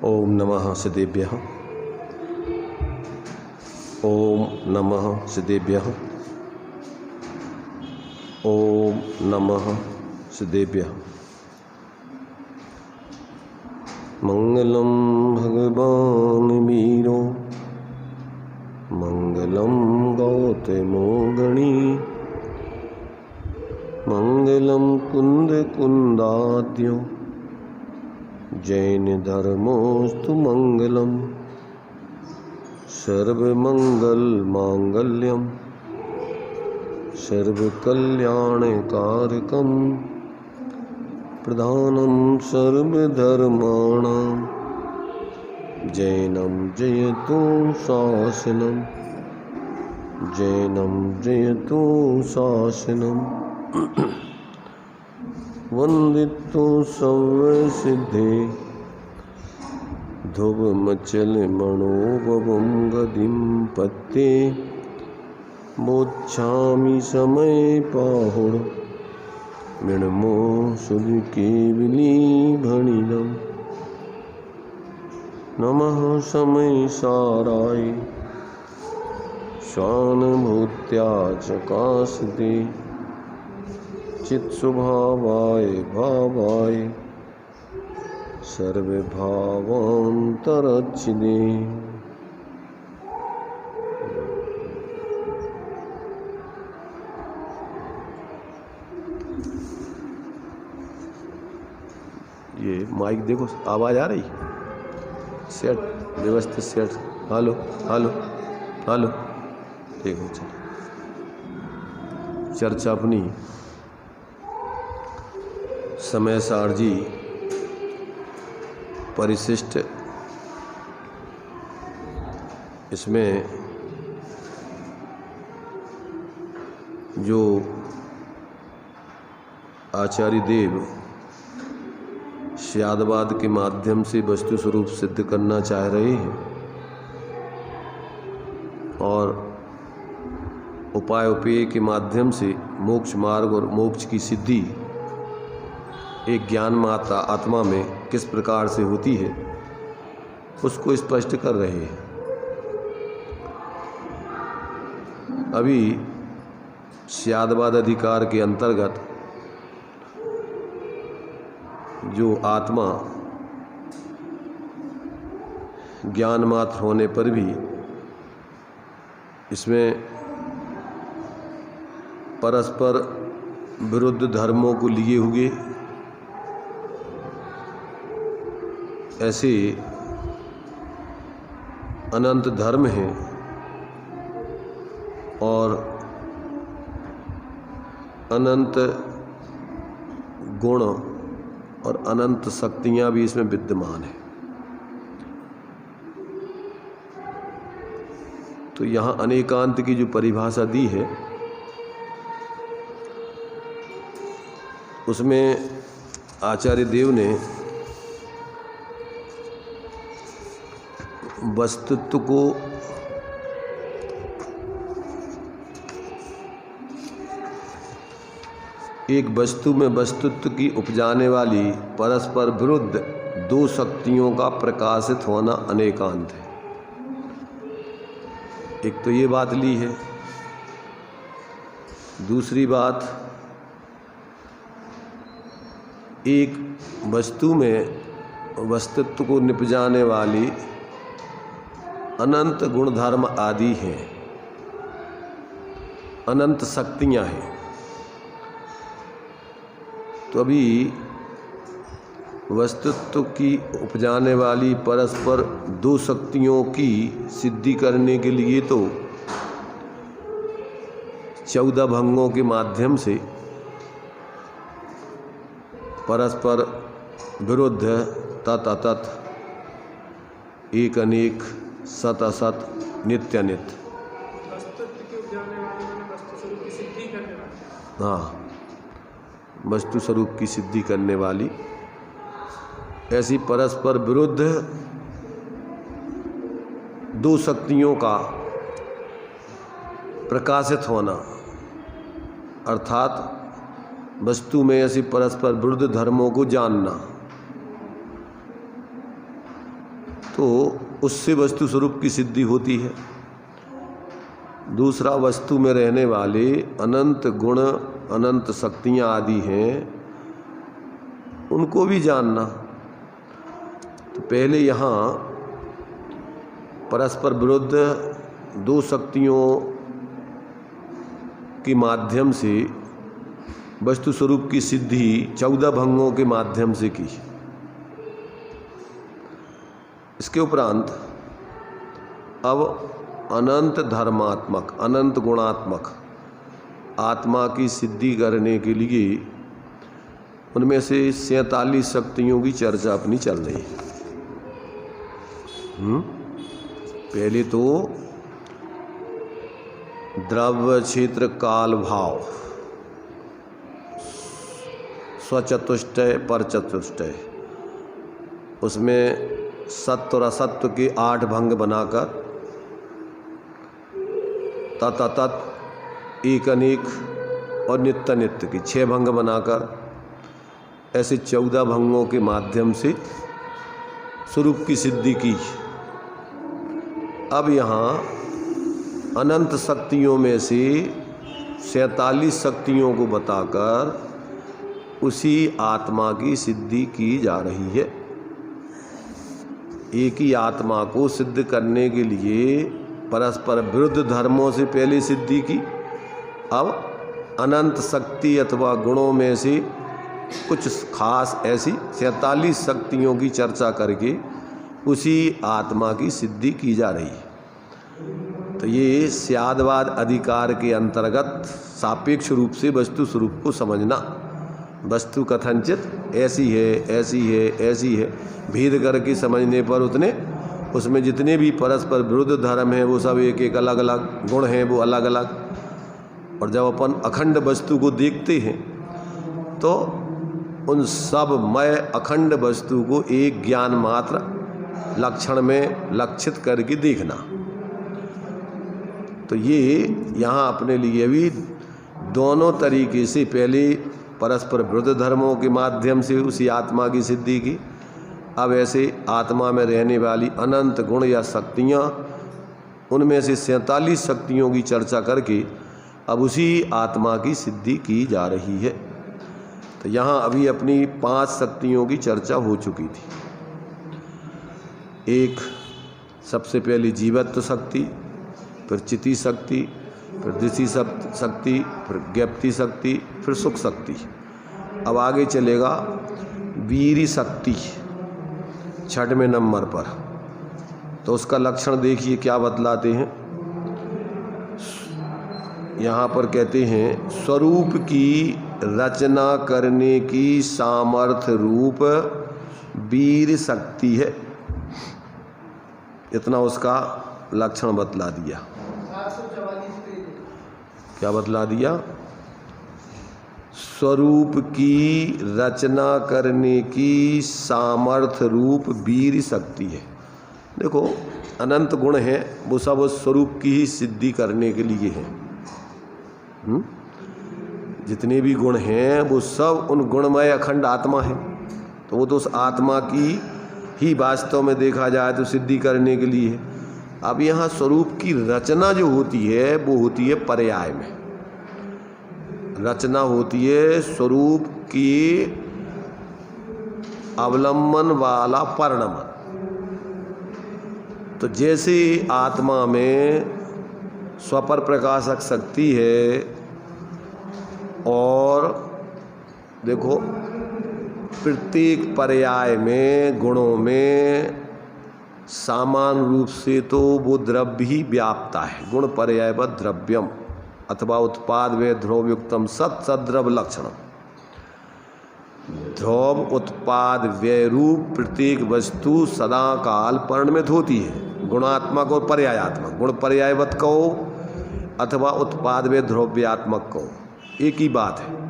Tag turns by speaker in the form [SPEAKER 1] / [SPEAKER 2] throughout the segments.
[SPEAKER 1] ओम नमः सिद्धेभ्यः। ओम नमः सिद्धेभ्यः। ओम नमः सिद्धेभ्यः। मंगलम भगवान वीरो मंगलम गौतमो गणी मंगलम कुंद कुंदाद्यो जैन धर्मोस्तु मंगलम सर्वमंगल मांगल्यम सर्वकल्याणकारकम प्रधानम सर्वधर्माणां जैनम जयतु शासनम जैनम जयतु शासनम वंदितो सर्वसिद्धे ध्रुवमचल मनोभवं गतिं पत्ते मोक्षामि समय पाहुण मृण्मो सुधकेवली भणिनम् नमः समय साराय स्वानुभूत्या चकाशते चित् स्वभावाय भावाय सर्वभावान्तरच्छिदे। ये माइक देखो, आवाज आ रही? सेट व्यवस्थित सेट। हेलो हेलो हेलो, देखो चलो चर्चा अपनी समय सारजी परिशिष्ट, इसमें जो आचार्य देव स्यादवाद के माध्यम से वस्तु स्वरूप सिद्ध करना चाह रहे हैं और उपाय उपेय के माध्यम से मोक्ष मार्ग और मोक्ष की सिद्धि एक ज्ञान माता आत्मा में किस प्रकार से होती है उसको स्पष्ट कर रहे हैं। अभी स्यादवाद अधिकार के अंतर्गत जो आत्मा ज्ञान मात्र होने पर भी इसमें परस्पर विरुद्ध धर्मों को लिए हुए ऐसे अनंत धर्म हैं और अनंत गुण और अनंत शक्तियां भी इसमें विद्यमान हैं। तो यहाँ अनेकांत की जो परिभाषा दी है उसमें आचार्य देव ने वस्तुत्व को एक वस्तु में वस्तुत्व की उपजाने वाली परस्पर विरुद्ध दो शक्तियों का प्रकाशित होना अनेकांत है। एक तो ये बात ली है। दूसरी बात, एक वस्तु में वस्तुत्व को निपजाने वाली अनंत गुणधर्म आदि हैं, अनंत शक्तियां हैं। तो अभी वस्तुत्व की उपजाने वाली परस्पर दो शक्तियों की सिद्धि करने के लिए तो 14 भंगों के माध्यम से परस्पर विरुद्ध तत् अतत्, एक अनेक, सत असत, नित्य अनित्य, हाँ, वस्तु स्वरूप की सिद्धि करने वाली ऐसी परस्पर विरुद्ध दो शक्तियों का प्रकाशित होना, अर्थात वस्तु में ऐसी परस्पर विरुद्ध धर्मों को जानना, तो उससे वस्तु स्वरूप की सिद्धि होती है। दूसरा, वस्तु में रहने वाले अनंत गुण, अनंत शक्तियाँ आदि हैं, उनको भी जानना। तो पहले यहाँ परस्पर विरुद्ध दो शक्तियों के माध्यम से वस्तु स्वरूप की सिद्धि 14 भंगों के माध्यम से की। इसके उपरांत अब अनंत धर्मात्मक, अनंत गुणात्मक आत्मा की सिद्धि करने के लिए उनमें से 47 शक्तियों की चर्चा अपनी चल रही है। पहले तो द्रव्य, क्षेत्र, काल, भाव, स्वचतुष्टय, परचतुष्टय, उसमें सत्व और असत्व के 8 भंग बनाकर तत्, एक अनेक और नित्य नित्य की 6 भंग बनाकर ऐसे 14 भंगों के माध्यम से स्वरूप की सिद्धि की। अब यहाँ अनंत शक्तियों में से 47 शक्तियों को बताकर उसी आत्मा की सिद्धि की जा रही है। एक ही आत्मा को सिद्ध करने के लिए परस्पर विरुद्ध धर्मों से पहले सिद्धि की। अब अनंत शक्ति अथवा गुणों में से कुछ खास ऐसी 47 शक्तियों की चर्चा करके उसी आत्मा की सिद्धि की जा रही है। तो ये स्यादवाद अधिकार के अंतर्गत सापेक्ष रूप से वस्तु स्वरूप को समझना। वस्तु कथनचित ऐसी है, ऐसी है, ऐसी है, भेद करके समझने पर उतने उसमें जितने भी परस्पर विरुद्ध धर्म हैं वो सब एक एक अलग अलग, गुण हैं वो अलग अलग। और जब अपन अखंड वस्तु को देखते हैं तो उन सब मय अखंड वस्तु को एक ज्ञान मात्र लक्षण में लक्षित करके देखना। तो ये यहाँ अपने लिए भी दोनों तरीके से पहले परस्पर विरुद्ध धर्मों के माध्यम से उसी आत्मा की सिद्धि की। अब ऐसे आत्मा में रहने वाली अनंत गुण या शक्तियाँ, उनमें से 47 शक्तियों की चर्चा करके अब उसी आत्मा की सिद्धि की जा रही है। तो यहाँ अभी अपनी 5 शक्तियों की चर्चा हो चुकी थी। एक, सबसे पहले जीवत्व शक्ति, फिर चिति शक्ति, फिर दृष्टि शक्ति, फिर ज्ञप्ति शक्ति, फिर सुख शक्ति। अब आगे चलेगा वीर शक्ति 6वें नंबर पर। तो उसका लक्षण देखिए क्या बतलाते हैं। यहाँ पर कहते हैं स्वरूप की रचना करने की सामर्थ्य रूप वीर शक्ति है। इतना उसका लक्षण बतला दिया। क्या बतला दिया? स्वरूप की रचना करने की सामर्थ्य रूप वीर शक्ति है। देखो अनंत गुण हैं, वो सब उस स्वरूप की ही सिद्धि करने के लिए हैं। जितने भी गुण हैं वो सब उन गुणमय अखंड आत्मा है। तो वो तो उस आत्मा की ही वास्तव में देखा जाए तो सिद्धि करने के लिए है। अब यहाँ स्वरूप की रचना जो होती है वो होती है पर्याय में। रचना होती है स्वरूप की अवलंबन वाला परिणमन। तो जैसे आत्मा में स्वपर प्रकाशक शक्ति है और देखो प्रत्येक पर्याय में गुणों में समान रूप से तो वो द्रव्य ही व्याप्ता है। गुण पर्यायवत् द्रव्यम अथवा उत्पाद वे ध्रुवयुक्तम सत सद्रव लक्षणम। ध्रुव उत्पाद व्यय रूप प्रत्येक वस्तु सदा काल परिणमित होती है। गुणात्मक और पर्यायात्मक, गुण पर्यायवत कहो अथवा उत्पाद वे ध्रुव्यात्मक कहो, एक ही बात है।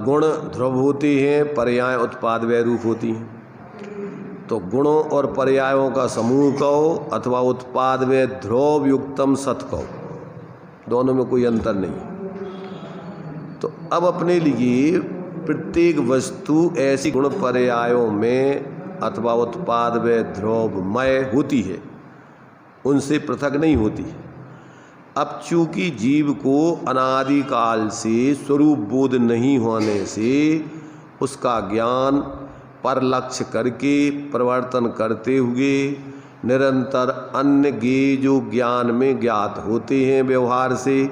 [SPEAKER 1] गुण ध्रुव होते हैं, पर्याय उत्पाद व्यय रूप होती हैं। तो गुणों और पर्यायों का समूह कहो अथवा उत्पाद में ध्रुव युक्तम सत कहो, दोनों में कोई अंतर नहीं। तो अब अपने लिए प्रत्येक वस्तु ऐसी गुण पर्यायों में अथवा उत्पाद व ध्रुवमय होती है, उनसे पृथक नहीं होती। अब चूंकि जीव को अनादिकाल से स्वरूप बोध नहीं होने से उसका ज्ञान पर लक्ष्य करके प्रवर्तन करते हुए निरंतर अन्य ज्ञेय जो ज्ञान में ज्ञात होते हैं व्यवहार से,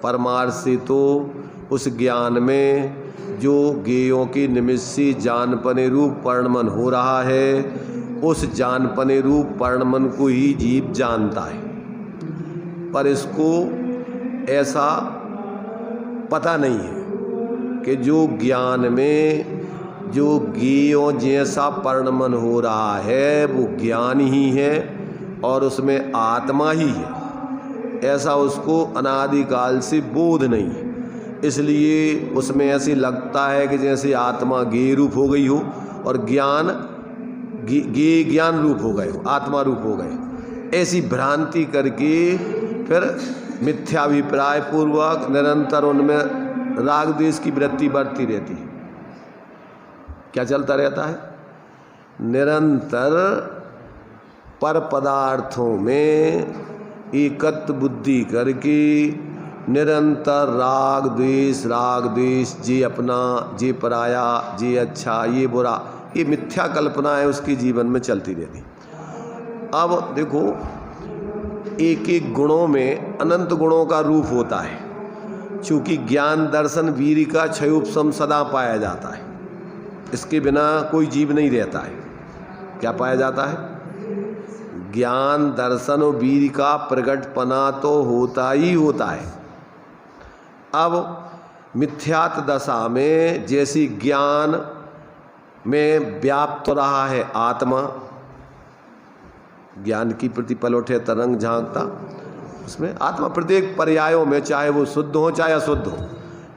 [SPEAKER 1] परमार्थ से, तो उस ज्ञान में जो ज्ञेयों के निमित्त से जानपने रूप परिणमन हो रहा है, उस जानपने रूप परिणमन को ही जीव जानता है। पर इसको ऐसा पता नहीं है कि जो ज्ञान में जो ज्ञेयों जैसा परिणमन हो रहा है वो ज्ञान ही है और उसमें आत्मा ही है, ऐसा उसको अनादिकाल से बोध नहीं है। इसलिए उसमें ऐसे लगता है कि जैसे आत्मा ज्ञेय रूप हो गई हो और ज्ञान ज्ञेय ज्ञान रूप हो गए हो, आत्मा रूप हो गए। ऐसी भ्रांति करके फिर मिथ्याभिप्राय पूर्वक निरंतर उनमें राग द्वेष की वृत्ति बढ़ती रहती है। क्या चलता रहता है? निरंतर पर पदार्थों में एकत्व बुद्धि करके निरंतर राग द्वेष, जे अपना, जे पराया, जे अच्छा, ये बुरा, ये मिथ्या कल्पना है उसके जीवन में चलती रहती। अब देखो, एक एक गुणों में अनंत गुणों का रूप होता है। चूँकि ज्ञान दर्शन वीर का क्षयोपशम सदा पाया जाता है, इसके बिना कोई जीव नहीं रहता है। क्या पाया जाता है? ज्ञान दर्शन और वीर का प्रकटपना तो होता ही होता है। अब मिथ्यात दशा में जैसी ज्ञान में व्याप्त रहा है आत्मा, ज्ञान की प्रतिपल उठे तरंग झांकता, उसमें आत्मा प्रत्येक पर्यायों में, चाहे वो शुद्ध हो चाहे अशुद्ध हो,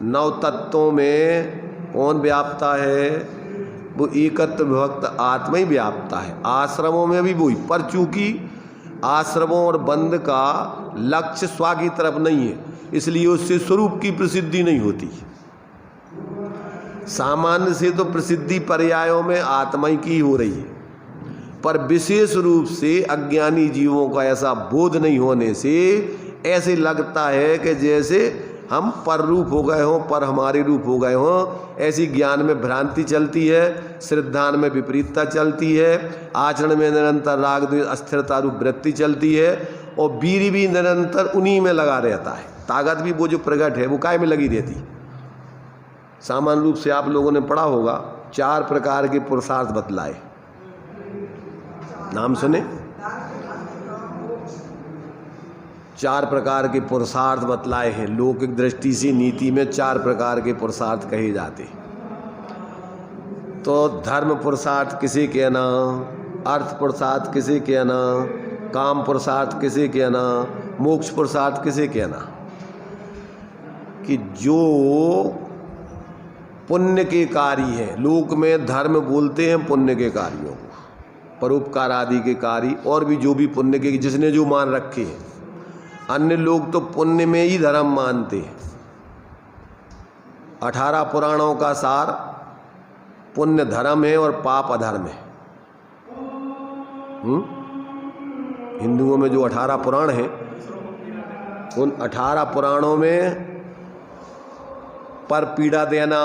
[SPEAKER 1] नव तत्वों में कौन व्याप्ता है? वो एकत्व विभक्त आत्मा ही व्याप्ता है। आश्रमों में भी वही, पर चूंकि आश्रमों और बंद का लक्ष्य स्व की तरफ नहीं है, इसलिए उससे स्वरूप की प्रसिद्धि नहीं होती। सामान्य से तो प्रसिद्धि पर्यायों में आत्मा ही की हो रही है, पर विशेष रूप से अज्ञानी जीवों का ऐसा बोध नहीं होने से ऐसे लगता है कि जैसे हम पर रूप हो गए हों, पर हमारे रूप हो गए हों। ऐसी ज्ञान में भ्रांति चलती है, श्रद्धान में विपरीतता चलती है, आचरण में निरंतर राग द्वेष अस्थिरता रूप वृत्ति चलती है, और वीर भी निरंतर उन्हीं में लगा रहता है। ताकत भी वो जो प्रकट है वो काय में लगी रहती। सामान्य रूप से आप लोगों ने पढ़ा होगा, 4 प्रकार के पुरुषार्थ बतलाए, नाम सुने? 4 प्रकार के पुरुषार्थ बतलाए हैं। लौकिक दृष्टि से नीति में 4 प्रकार के पुरुषार्थ कहे जाते। तो धर्म पुरुषार्थ किसे कहना, अर्थ पुरुषार्थ किसे कहना, काम पुरुषार्थ किसे कहना, मोक्ष पुरुषार्थ किसे कहना? कि जो पुण्य के कार्य हैं, लोक में धर्म बोलते हैं पुण्य के कार्यों को, परोपकार आदि के कार्य, और भी जो भी पुण्य के जिसने जो मान रखे हैं। अन्य लोग तो पुण्य में ही धर्म मानते हैं। 18 पुराणों का सार पुण्य धर्म है और पाप अधर्म है। हिंदुओं में जो 18 पुराण हैं, उन 18 पुराणों में पर पीड़ा देना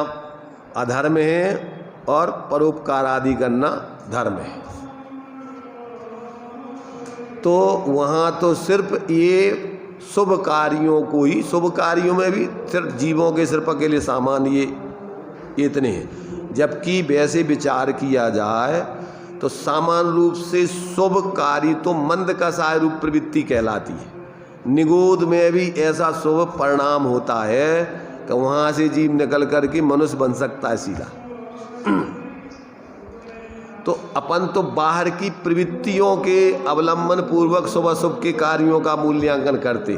[SPEAKER 1] अधर्म है और परोपकार आदि करना धर्म है। तो वहाँ तो सिर्फ ये शुभ कार्यों को ही, शुभ कार्यों में भी सिर्फ जीवों के सिर्फ अकेले सामान ये इतने हैं। जबकि वैसे विचार किया जाए तो सामान्य रूप से शुभ कार्य तो मंद का सहाय रूप प्रवृत्ति कहलाती है। निगोद में भी ऐसा शुभ परिणाम होता है कि वहाँ से जीव निकल करके मनुष्य बन सकता है सीधा। तो अपन तो बाहर की प्रवृत्तियों के अवलंबन पूर्वक शुभ अशुभ के कार्यों का मूल्यांकन करते,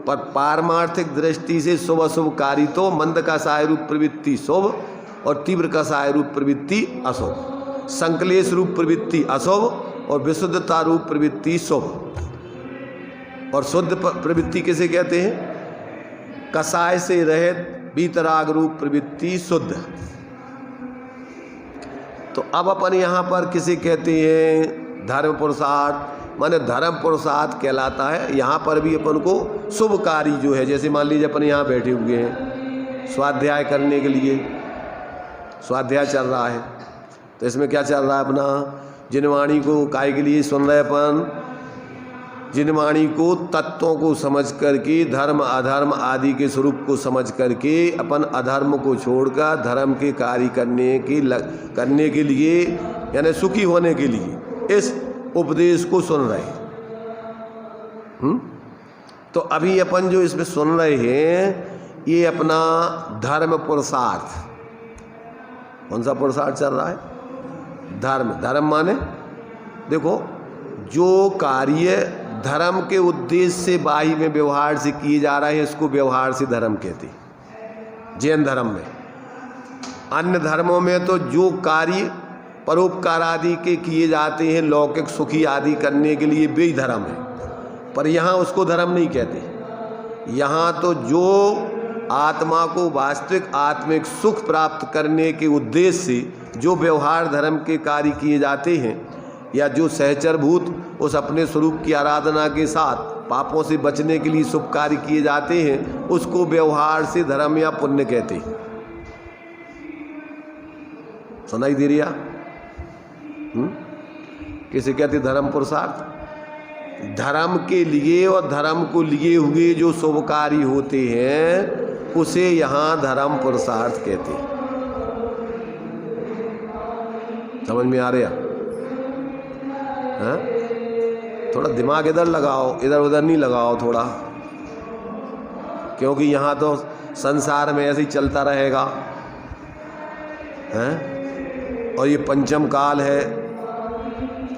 [SPEAKER 1] पर पारमार्थिक दृष्टि से शुभ अशुभ कार्य तो मंद का सहाय रूप प्रवृत्ति शुभ और तीव्र का सहाय रूप प्रवृत्ति अशुभ, संकलेश रूप प्रवृत्ति अशुभ और विशुद्धता रूप प्रवृत्ति शुभ। और शुद्ध प्रवृत्ति किसे कहते हैं? कसाय से रहित वीतराग रूप प्रवृत्ति शुद्ध। तो अब अपन यहाँ पर किसे कहते हैं? धर्म पुरुषार्थ, माने धर्म पुरुषार्थ कहलाता है। यहाँ पर भी अपन को शुभ कार्य जो है, जैसे मान लीजिए अपन यहाँ बैठे हुए हैं स्वाध्याय करने के लिए, स्वाध्याय चल रहा है, तो इसमें क्या चल रहा है अपना? जिनवाणी को काय के लिए सुन रहे अपन? जिनवाणी को तत्वों को समझ करके, धर्म अधर्म आदि के स्वरूप को समझ करके अपन अधर्म को छोड़कर धर्म के कार्य करने के लिए यानी सुखी होने के लिए इस उपदेश को सुन रहे हैं। तो अभी अपन जो इसमें सुन रहे हैं ये अपना धर्म पुरुषार्थ, कौन सा पुरुषार्थ चल रहा है? धर्म। धर्म माने देखो, जो कार्य धर्म के उद्देश्य से बाह्य में व्यवहार से किए जा रहे हैं इसको व्यवहार से धर्म कहते हैं जैन धर्म में। अन्य धर्मों में तो जो कार्य परोपकार आदि के किए जाते हैं लौकिक सुखी आदि करने के लिए वे धर्म है, पर यहाँ उसको धर्म नहीं कहते। यहाँ तो जो आत्मा को वास्तविक आत्मिक सुख प्राप्त करने के उद्देश्य से जो व्यवहार धर्म के कार्य किए जाते हैं या जो सहचरभूत उस अपने स्वरूप की आराधना के साथ पापों से बचने के लिए शुभ कार्य किए जाते हैं उसको व्यवहार से धर्म या पुण्य कहते हैं। सुनाई दे रही? किसे कहते? धर्म पुरुषार्थ। धर्म के लिए और धर्म को लिए हुए जो शुभ कार्य होते हैं उसे यहाँ धर्म पुरुषार्थ कहते हैं। समझ में आ रहा? हाँ? थोड़ा दिमाग इधर लगाओ, इधर उधर नहीं लगाओ थोड़ा, क्योंकि यहाँ तो संसार में ऐसे ही चलता रहेगा। हैं? और ये पंचम काल है,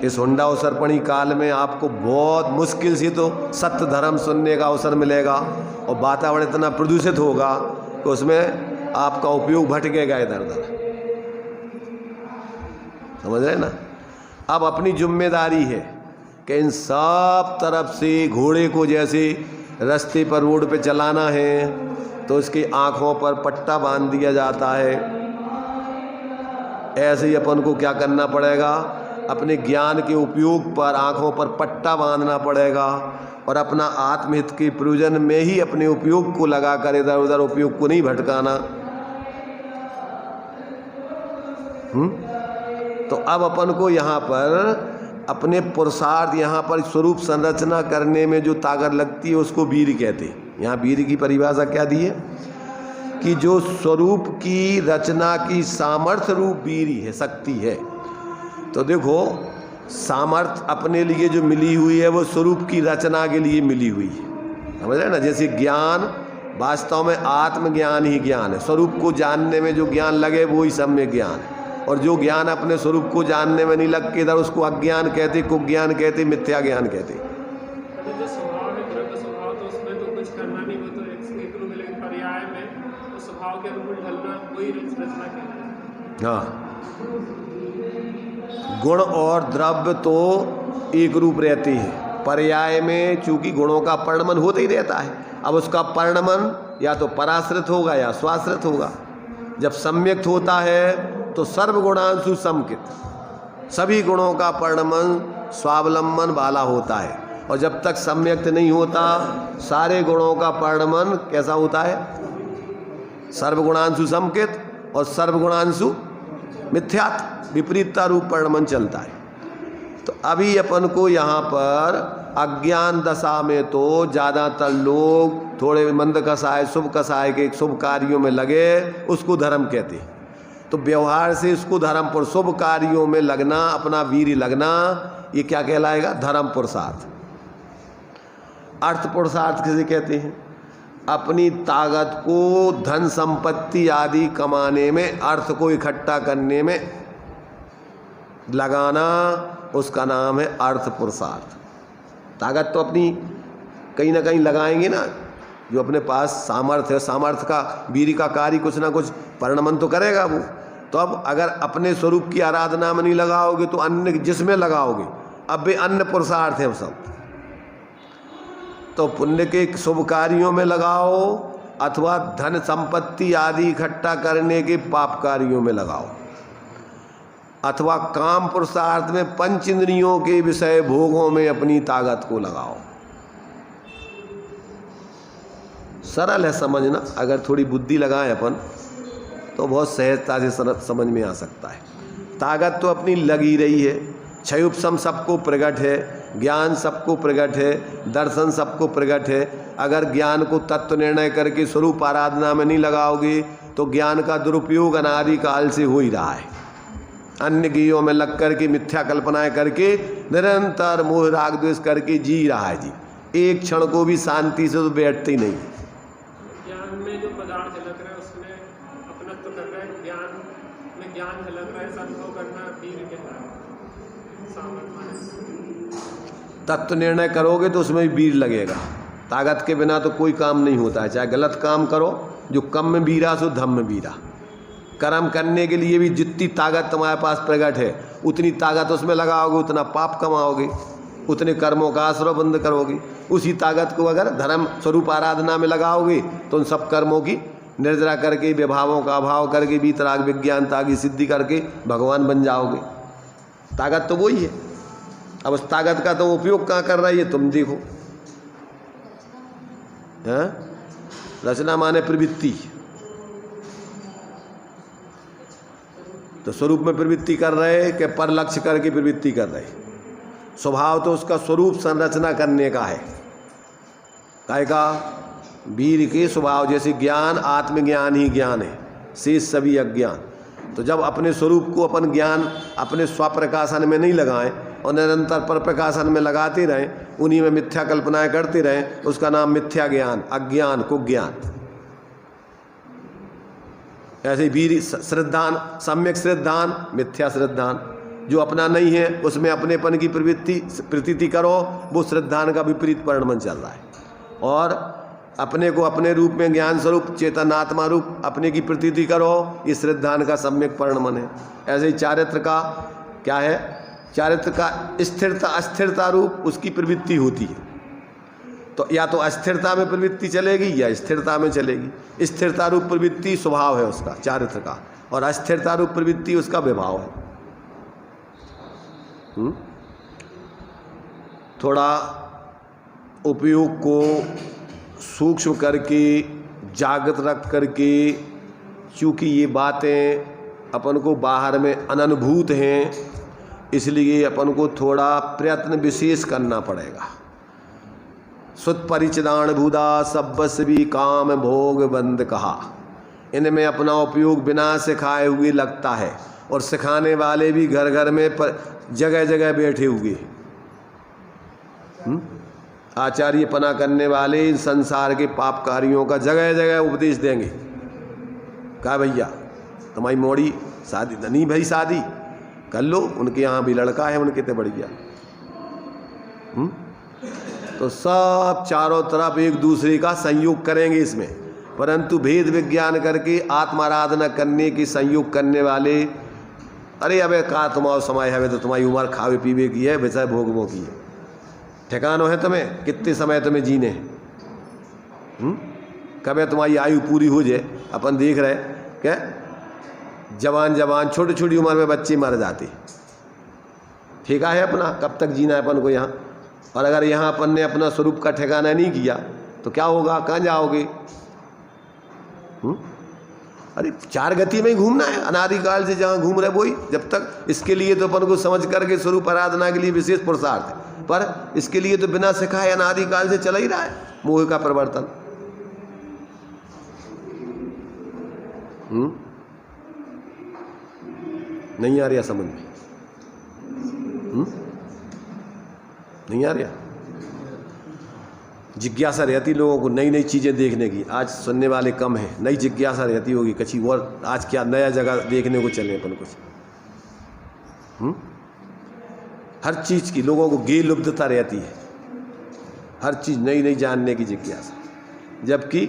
[SPEAKER 1] इस हुंडा उसरपणी काल में आपको बहुत मुश्किल से तो सत्य धर्म सुनने का अवसर मिलेगा और वातावरण इतना प्रदूषित होगा कि उसमें आपका उपयोग भटकेगा इधर उधर। समझ रहे ना? अब अपनी जिम्मेदारी है कि इन सब तरफ से घोड़े को जैसे रास्ते पर रोड पे चलाना है तो इसकी आँखों पर पट्टा बांध दिया जाता है, ऐसे ही अपन को क्या करना पड़ेगा? अपने ज्ञान के उपयोग पर आँखों पर पट्टा बांधना पड़ेगा और अपना आत्महित के प्रयोजन में ही अपने उपयोग को लगाकर इधर उधर उपयोग को नहीं भटकाना। तो अब अपन को यहाँ पर अपने पुरुषार्थ, यहाँ पर स्वरूप संरचना करने में जो ताकत लगती है उसको वीर कहते हैं। यहाँ वीर की परिभाषा क्या दी है कि जो स्वरूप की रचना की सामर्थ्य रूप वीर है, शक्ति है। तो देखो, सामर्थ्य अपने लिए जो मिली हुई है वो स्वरूप की रचना के लिए मिली हुई है। समझ रहे ना? जैसे ज्ञान वास्तव में आत्मज्ञान ही ज्ञान है, स्वरूप को जानने में जो ज्ञान लगे वो ही सम्य ज्ञान है। और जो ज्ञान अपने स्वरूप को जानने में नहीं लग के इधर उसको अज्ञान कहते, कुज्ञान कहते, मिथ्या ज्ञान कहते।
[SPEAKER 2] जो स्वभाव है, ब्रह्म स्वभाव, तो उसमें तो कुछ करना नहीं, वो तो एक रूप है, लेकिन पर्याय में तो स्वभाव के अनुकूल ढलना वही रचना कहते हैं।
[SPEAKER 1] हाँ, गुण और द्रव्य तो एक रूप रहते हैं, पर्याय में चूंकि गुणों का परिणमन होता ही रहता है। अब उसका परिणमन या तो पराश्रित होगा या स्वाश्रित होगा। जब सम्यक्त होता है तो सर्वगुणांशु समकित, सभी गुणों का परिणमन स्वावलंबन वाला होता है। और जब तक सम्यक्त नहीं होता सारे गुणों का परिणमन कैसा होता है? सर्वगुणांशु समकित और सर्वगुणांशु मिथ्यात्व, विपरीतता रूप परिणमन चलता है। तो अभी अपन को यहाँ पर अज्ञान दशा में तो ज़्यादातर लोग थोड़े मंद कसाय शुभ कसाय के शुभ कार्यों में लगे, उसको धर्म कहते हैं। तो व्यवहार से इसको धर्म पर शुभ कार्यों में लगना, अपना वीर लगना, ये क्या कहलाएगा? धर्म पुरुषार्थ। अर्थ पुरुषार्थ किसे कहते हैं? अपनी ताकत को धन संपत्ति आदि कमाने में, अर्थ को इकट्ठा करने में लगाना, उसका नाम है अर्थ पुरुषार्थ। ताकत तो अपनी कहीं ना कहीं लगाएंगे ना, जो अपने पास सामर्थ्य है, सामर्थ्य का वीर का कार्य कुछ ना कुछ परिणमन तो करेगा वो। तो अब अगर अपने स्वरूप की आराधना में नहीं लगाओगे तो अन्य जिसमें लगाओगे, अब वे अन्य पुरुषार्थ हैं सब। तो पुण्य के शुभ कार्यों में लगाओ अथवा धन संपत्ति आदि इकट्ठा करने के पाप कार्यों में लगाओ। अथवा काम पुरुषार्थ में पंच इंद्रियों के विषय भोगों में अपनी ताकत को लगाओ। सरल है समझना, अगर थोड़ी बुद्धि लगाएं अपन तो बहुत सहजता से समझ में आ सकता है। ताकत तो अपनी लगी रही है, क्षयोपशम सबको प्रकट है, ज्ञान सबको प्रकट है, दर्शन सबको प्रकट है। अगर ज्ञान को तत्व निर्णय करके स्वरूप आराधना में नहीं लगाओगे तो ज्ञान का दुरुपयोग अनादि काल से हो ही रहा है। अन्य गियों में लग करके मिथ्या कल्पनाएं करके निरंतर मोह राग द्वेष करके जी रहा है जी, एक क्षण को भी शांति से तो बैठते ही नहीं।
[SPEAKER 2] ज्ञान में जो पदार्थ झलक रहे हैं उसमें अपनत्व कर रहे हैं, ज्ञान में ज्ञान झलक रहा है, अनुभव करना वीर कहता है, सामर्थ्य।
[SPEAKER 1] तत्व निर्णय करोगे तो उसमें भी वीर लगेगा। ताकत के बिना तो कोई काम नहीं होता है, चाहे गलत काम करो, जो कम में वीरा सो धम में वीरा। कर्म करने के लिए भी जितनी ताकत तुम्हारे पास प्रकट है उतनी ताकत उसमें लगाओगे, उतना पाप कमाओगे, उतने कर्मों का आश्रय बंद करोगे। उसी ताकत को अगर धर्म स्वरूप आराधना में लगाओगे तो उन सब कर्मों की निर्जरा करके, विभावों का अभाव करके, वीतराग विज्ञानता की सिद्धि करके भगवान बन जाओगे। ताकत तो वही है। अब उस ताकत का तो उपयोग कहाँ कर रहा है ये तुम देखो। रचना माने प्रवृत्ति, तो स्वरूप में प्रवृत्ति कर रहे कि पर लक्ष्य करके प्रवृत्ति कर रहे। स्वभाव तो उसका स्वरूप संरचना करने का है। काय का वीर के स्वभाव जैसे ज्ञान, आत्मज्ञान ही ज्ञान है, शेष सभी अज्ञान। तो जब अपने स्वरूप को अपन ज्ञान अपने स्वप्रकाशन में नहीं लगाएं और निरंतर पर प्रकाशन में लगाते रहें, उन्हीं में मिथ्या कल्पनाएं करते रहें, उसका नाम मिथ्या ज्ञान, अज्ञान, कुज्ञान। ऐसे वीर श्रद्धान, सम्यक श्रद्धान, मिथ्या श्रद्धान। जो अपना नहीं है उसमें अपनेपन की प्रतीति करो, वो श्रद्धान का विपरीत परिणमन चल रहा है। और अपने को अपने रूप में ज्ञान स्वरूप चेतनात्मा रूप अपने की प्रतीति करो, ये श्रद्धान का सम्यक परिणमन है। ऐसे ही चारित्र का क्या है, चारित्र का स्थिरता अस्थिरता रूप उसकी प्रवृत्ति होती है। तो या तो अस्थिरता में प्रवृत्ति चलेगी या स्थिरता में चलेगी। स्थिरता रूप प्रवृत्ति स्वभाव है उसका चारित्र का, और अस्थिरता रूप प्रवृत्ति उसका विभाव है। थोड़ा उपयोग को सूक्ष्म करके जागृत रख करके, चूँकि ये बातें अपन को बाहर में अनुभूत हैं, इसलिए अपन को थोड़ा प्रयत्न विशेष करना पड़ेगा। सुत परिचिदान भूदा सब्बस भी काम भोग बंद कहा। इनमें अपना उपयोग बिना सिखाए हुए लगता है, और सिखाने वाले भी घर घर में जगह जगह बैठे हुए। आचार्य पना करने वाले इन संसार के पाप कार्यों का जगह जगह उपदेश देंगे। कहा भैया तुम्हारी मोड़ी शादी नहीं भाई, शादी कर लो, उनके यहाँ भी लड़का है, उनके तो बढ़िया। तो सब चारों तरफ एक दूसरे का संयोग करेंगे इसमें, परंतु भेद विज्ञान करके आत्माराधना करने की संयोग करने वाले, अरे अबे कहा तुम्हारा समय है, तो तुम्हारी उम्र खावे पीवे की है, वैसा भोगवों की है, ठिकानो है तुम्हें, कितने समय तुम्हें जीने हैं। कब तुम्हारी आयु पूरी हो जाए। अपन देख रहे क्या जवान जवान छोटी छोटी उम्र में बच्चे मर जाते। ठेका है अपना, कब तक जीना है अपन को यहाँ। और अगर यहाँ अपन ने अपना स्वरूप का ठिकाना नहीं किया तो क्या होगा, कहाँ जाओगे। अरे चार गति में ही घूमना है, अनादिकाल से जहाँ घूम रहे वही। जब तक इसके लिए तो अपन को समझ करके स्वरूप आराधना के लिए विशेष पुरुषार्थ है, पर इसके लिए तो बिना सिखाए अनादिकाल से चला ही रहा है मोह का प्रवर्तन। नहीं आ रहा समझ में, नहीं आ रहा। जिज्ञासा रहती लोगों को नई नई चीज़ें देखने की। आज सुनने वाले कम हैं, नई जिज्ञासा रहती होगी कची और आज क्या नया जगह देखने को चले अपन कुछ। हर चीज़ की लोगों को गेलुब्धता रहती है, हर चीज़ नई नई जानने की जिज्ञासा। जबकि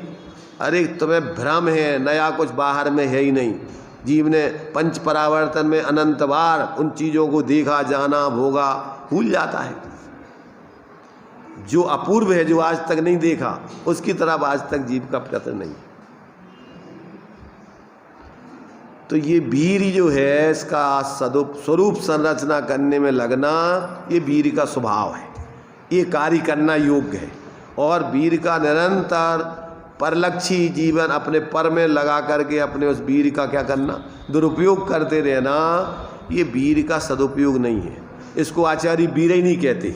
[SPEAKER 1] अरे तुम्हें भ्रम है, नया कुछ बाहर में है ही नहीं। जीव ने पंच परावर्तन में अनंत बार उन चीज़ों को देखा, जाना, भोगा, भूल जाता है। जो अपूर्व है, जो आज तक नहीं देखा, उसकी तरफ आज तक जीव का प्रयत्न नहीं। तो ये वीर जो है इसका स्वरूप संरचना करने में लगना, ये वीर का स्वभाव है, ये कार्य करना योग्य है। और वीर का निरंतर परलक्षी जीवन अपने पर में लगा करके अपने उस वीर का क्या करना, दुरुपयोग करते रहना, ये वीर का सदुपयोग नहीं है। इसको आचार्य वीर ही नहीं कहते।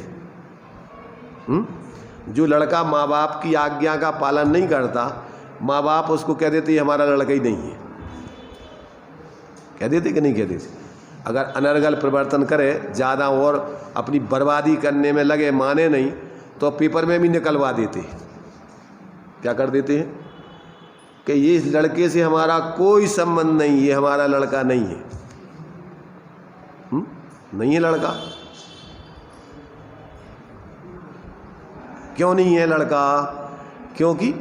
[SPEAKER 1] जो लड़का माँ बाप की आज्ञा का पालन नहीं करता, माँ बाप उसको कह देते हमारा लड़का ही नहीं है, कह देते कि नहीं कह देते। अगर अनर्गल परिवर्तन करे, ज़्यादा और अपनी बर्बादी करने में लगे, माने नहीं, तो पेपर में भी निकलवा देते। क्या कर देते हैं कि ये इस लड़के से हमारा कोई संबंध नहीं, ये हमारा लड़का नहीं है। नहीं है लड़का। क्यों नहीं है लड़का? क्योंकि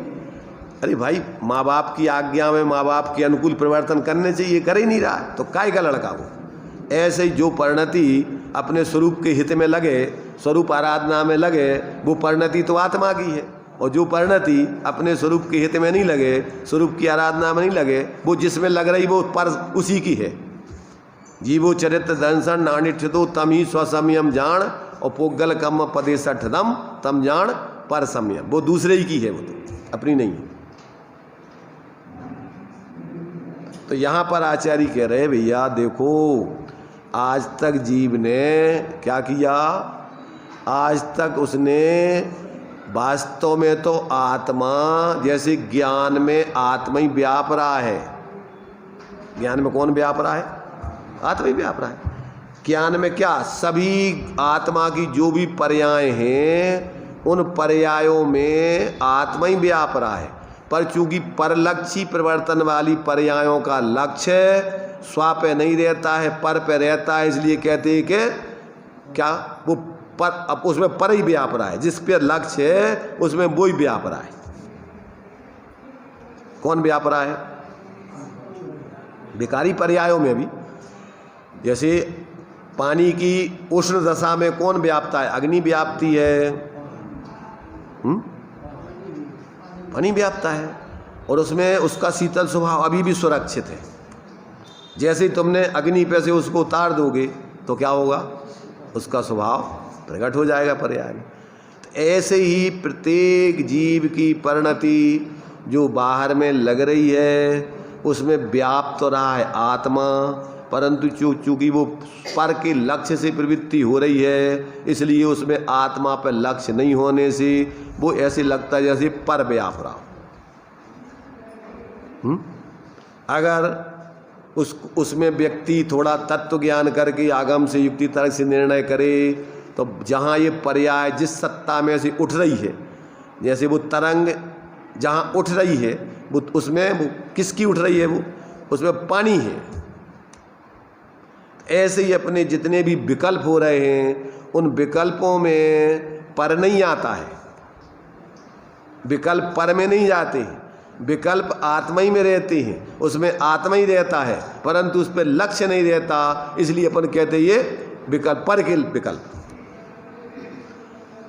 [SPEAKER 1] अरे भाई माँ बाप की आज्ञा में माँ बाप के अनुकूल परिवर्तन करने चाहिए, कर ही नहीं रहा, तो काय का लड़का वो। ऐसे ही जो परिणति अपने स्वरूप के हित में लगे, स्वरूप आराधना में लगे, वो परिणति तो आत्मा की है। और जो परिणति अपने स्वरूप के हित में नहीं लगे, स्वरूप की आराधना में नहीं लगे, वो जिसमें लग रही वो पर उसी की है। जीवो चरित्र दंसन नानिठ्यतो तम ही स्वसमयम जान, और पोगल कम पदे सठदम तम जान पर संयम, वो दूसरे ही की है, वो तो अपनी नहीं है। तो यहाँ पर आचार्य कह रहे भैया देखो, आज तक जीव ने क्या किया, आज तक उसने वास्तव में तो आत्मा, जैसे ज्ञान में आत्मा ही व्याप रहा है। ज्ञान में कौन व्याप रहा है? आत्मा ही व्याप रहा है। ज्ञान में क्या, सभी आत्मा की जो भी पर्याय हैं, उन पर्यायों में आत्मा ही व्याप रहा है। पर चूंकि परलक्षी परिवर्तन वाली पर्यायों का लक्ष्य स्वा पे नहीं रहता है, पर पे रहता है, इसलिए कहते हैं कि क्या वो पर, अब उसमें पर ही व्याप रहा है। जिस पे लक्ष्य है उसमें वो ही व्याप रहा है। कौन व्याप रहा है? विकारी पर्यायों में भी, जैसे पानी की उष्ण दशा में कौन व्यापता है? अग्नि व्यापती है, पानी व्यापता है, और उसमें उसका शीतल स्वभाव अभी भी सुरक्षित है। जैसे ही तुमने अग्नि पे से उसको उतार दोगे तो क्या होगा? उसका स्वभाव प्रकट हो जाएगा पर्याय में। तो ऐसे ही प्रत्येक जीव की परिणति जो बाहर में लग रही है, उसमें व्याप तो रहा है आत्मा, परंतु चूंकि वो पर के लक्ष्य से प्रवृत्ति हो रही है, इसलिए उसमें आत्मा पर लक्ष्य नहीं होने से वो ऐसे लगता है जैसे पर व्याप रहा हो। अगर उसमें व्यक्ति थोड़ा तत्व ज्ञान करके आगम से युक्ति तर्क से निर्णय करे, तो जहाँ ये पर्याय जिस सत्ता में से उठ रही है, जैसे वो तरंग जहाँ उठ रही है, वो उसमें वो किसकी उठ रही है? वो उसमें पानी है। ऐसे ही अपने जितने भी विकल्प हो रहे हैं, उन विकल्पों में पर नहीं आता है। विकल्प पर में नहीं जाते हैं, विकल्प आत्मा ही में रहते हैं, उसमें आत्मा ही रहता है, परंतु उस पर लक्ष्य नहीं रहता। इसलिए अपन कहते हैं ये विकल्प, पर के विकल्प।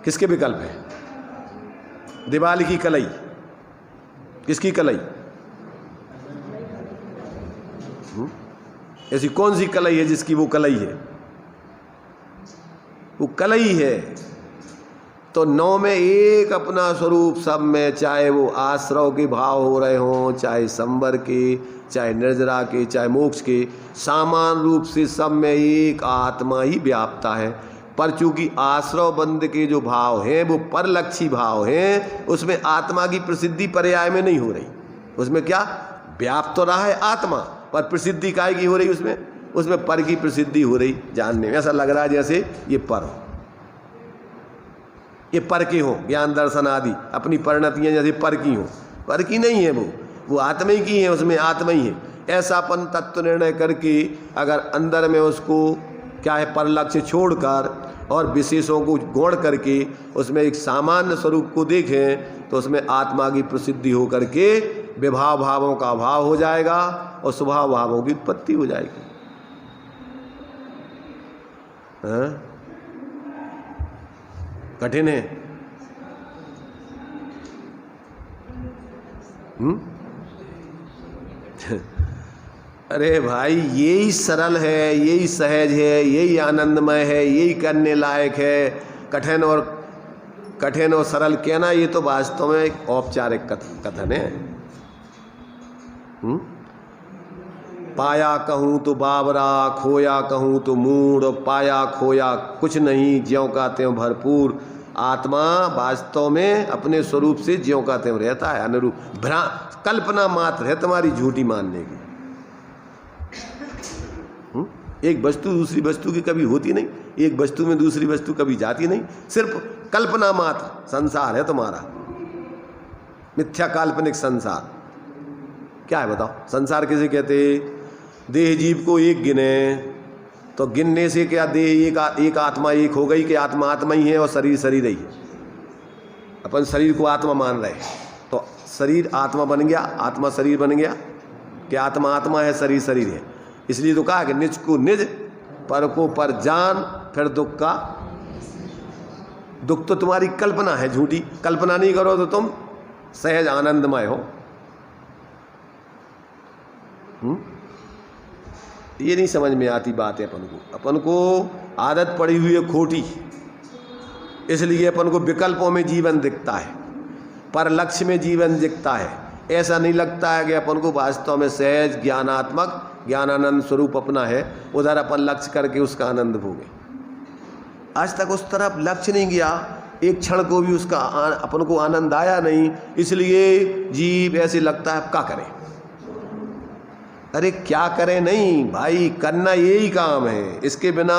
[SPEAKER 1] किसके विकल्प है? दिवाली की कलई, किसकी कलई? ऐसी कौन सी कलई है जिसकी वो कलई है? वो कलई है। तो नौ में एक अपना स्वरूप सब में, चाहे वो आश्रव के भाव हो रहे हों, चाहे संवर के, चाहे निर्जरा के, चाहे मोक्ष के, समान रूप से सब में एक आत्मा ही व्यापता है। पर चूंकि आश्रव बंद के जो भाव हैं वो परलक्षी भाव हैं, उसमें आत्मा की प्रसिद्धि पर्याय में नहीं हो रही। उसमें क्या व्याप तो रहा है आत्मा, पर प्रसिद्धि काय की हो रही? उसमें पर की प्रसिद्धि हो रही। जानने में ऐसा लग रहा है जैसे ये पर हो, ये पर के हो। ज्ञान दर्शन आदि अपनी परिणतियाँ जैसे पर की हो, पर की नहीं है, वो आत्मा ही की है, उसमें आत्मा ही है। ऐसा अपन तत्व निर्णय करके अगर अंदर में उसको क्या है पर लक्ष्य छोड़कर और विशेषों को गौण करके उसमें एक सामान्य स्वरूप को देखें, तो उसमें आत्मा की प्रसिद्धि हो करके विभाव भावों का अभाव हो जाएगा और स्वभाव भावों की उत्पत्ति हो जाएगी। कठिन है। अरे भाई यही सरल है, यही सहज है, यही आनंदमय है, यही करने लायक है। कठिन और सरल कहना ये तो वास्तव में एक औपचारिक कथन है। पाया कहूँ तो बाबरा, खोया कहूँ तो मूढ़, पाया खोया कुछ नहीं, ज्यों का त्यों भरपूर। आत्मा वास्तव में अपने स्वरूप से ज्यों का त्यों रहता है, अनुरूप। कल्पना मात्र है तुम्हारी झूठी मानने की। एक वस्तु दूसरी वस्तु की कभी होती नहीं, एक वस्तु में दूसरी वस्तु कभी जाती नहीं, सिर्फ कल्पना मात्र संसार है तुम्हारा, मिथ्या काल्पनिक संसार। क्या है बताओ? संसार किसे कहते? देह जीव को एक गिने तो गिनने से क्या देह एक आत्मा एक हो गई कि आत्मा आत्मा ही है और शरीर शरीर ही है। अपन शरीर को आत्मा मान रहे तो शरीर आत्मा बन गया, आत्मा शरीर बन गया कि आत्मा आत्मा है, शरीर शरीर है। इसलिए तो कहा कि निज को निज, पर को पर जान, फिर दुख का दुख तो तुम्हारी कल्पना है झूठी। कल्पना नहीं करो तो तुम सहज आनंदमय हो। ये नहीं समझ में आती बात है अपन को आदत पड़ी हुई है खोटी, इसलिए अपन को विकल्पों में जीवन दिखता है, पर लक्ष्य में जीवन दिखता है। ऐसा नहीं लगता है कि अपन को वास्तव में सहज ज्ञानात्मक ज्ञानानंद स्वरूप अपना है, उधर अपन लक्ष्य करके उसका आनंद भोगे। आज तक उस तरफ लक्ष्य नहीं गया, एक क्षण को भी उसका अपन को आनंद आया नहीं, इसलिए जीव ऐसे लगता है क्या करें। अरे क्या करें नहीं भाई, करना यही काम है। इसके बिना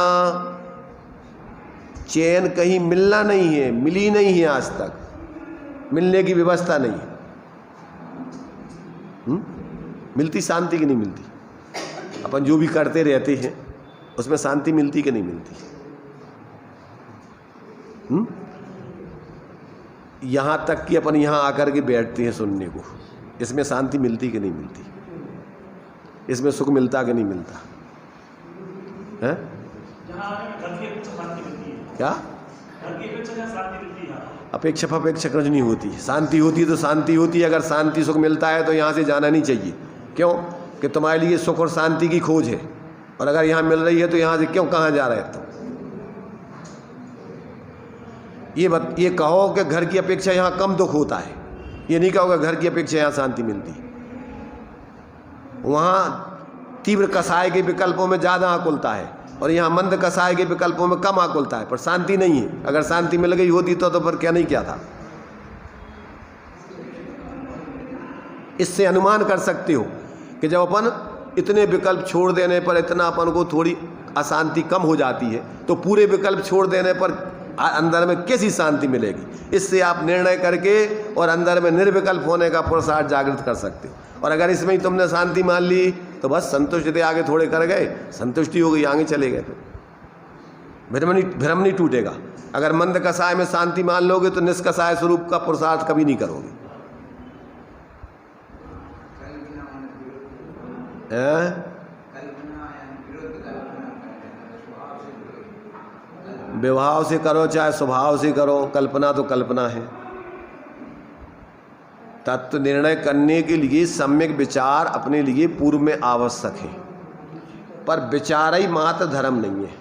[SPEAKER 1] चैन कहीं मिलना नहीं है, मिली नहीं है आज तक, मिलने की व्यवस्था नहीं है। मिलती शांति की नहीं मिलती। अपन जो भी करते रहते हैं उसमें शांति मिलती कि नहीं मिलती? यहां तक कि अपन यहां आकर के बैठते हैं सुनने को, इसमें शांति मिलती कि नहीं मिलती? इसमें सुख मिलता कि नहीं मिलता है? क्या अपेक्षा कुछ नहीं होती, शांति होती है तो शांति होती है। अगर शांति सुख मिलता है तो यहाँ से जाना नहीं चाहिए। क्यों? कि तुम्हारे लिए सुख और शांति की खोज है, और अगर यहाँ मिल रही है तो यहाँ से क्यों कहाँ जा रहे हैं तुम? ये कहो कि घर की अपेक्षा यहाँ कम दुख होता है, ये नहीं कहोगे घर की अपेक्षा यहाँ शांति मिलती। वहाँ तीव्र कसाय के विकल्पों में ज़्यादा आकुलता है और यहाँ मंद कसाय के विकल्पों में कम आकुलता है, पर शांति नहीं है। अगर शांति मिल गई होती तो फिर क्या नहीं क्या था। इससे अनुमान कर सकते हो कि जब अपन इतने विकल्प छोड़ देने पर इतना अपन को थोड़ी अशांति कम हो जाती है, तो पूरे विकल्प छोड़ देने पर अंदर में कैसी शांति मिलेगी। इससे आप निर्णय करके और अंदर में निर्विकल्प होने का पुरुषार्थ जागृत कर सकते हो। और अगर इसमें ही तुमने शांति मान ली तो बस संतुष्ट थे, आगे थोड़े कर गए, संतुष्टि हो गई, आगे चले गए, फिर भ्रम नहीं टूटेगा। अगर मंद कसाय में शांति मान लोगे तो निष्कसाय स्वरूप का पुरुषार्थ कभी नहीं करोगे। विभाव से करो चाहे स्वभाव से करो, कल्पना तो कल्पना है। तत्व निर्णय करने के लिए सम्यक विचार अपने लिए पूर्व में आवश्यक है, पर विचार ही मात्र धर्म नहीं है।